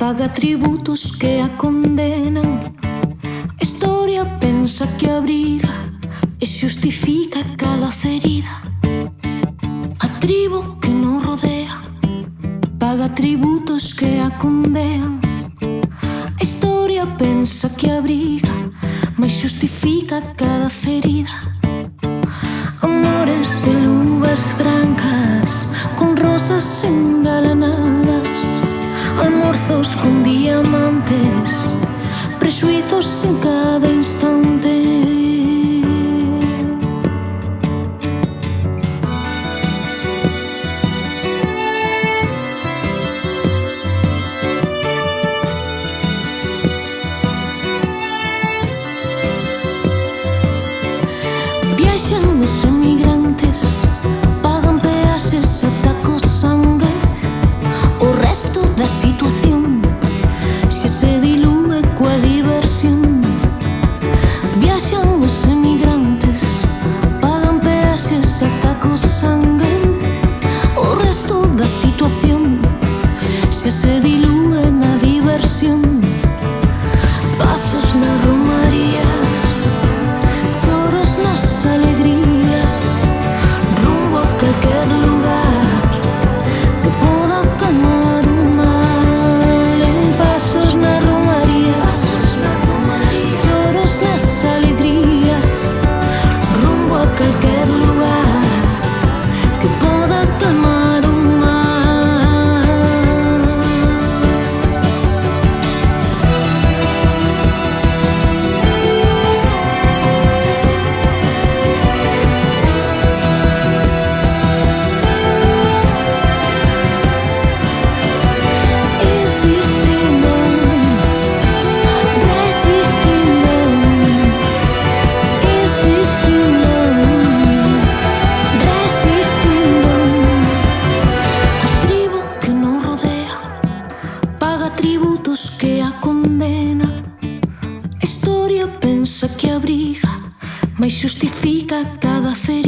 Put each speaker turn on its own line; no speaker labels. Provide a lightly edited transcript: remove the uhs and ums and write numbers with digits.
paga tributos que a condenan. Historia pensa que abriga e xustifica cada ferida. A tribo que nos rodea paga tributos que a condean. A historia pensa que abriga, mas xustifica cada ferida. Amores de luvas brancas con rosas engalanadas, almorzos con diamantes, prejuizos en cada instante. Viaxan os emigrantes, pagan peaxes ata co sangue. O resto da situación xa se dilúe coa diversión. Viaxan os emigrantes, pagan peaxes ata co sangue. O resto da situación xa se dilúe na diversión. Pasos nas romarías, choros nas alegrías, rumbo a calquer lugar que poda calmar o mal. En pasos nas romarías, choros nas alegrías, rumbo a calquer lugar que poda calmar o mal. Existindo, resistindo, existindo, resistindo. A tribo que nos rodea paga tributos que a condena. A historia pensa que abriga, mas xustifica cada ferida.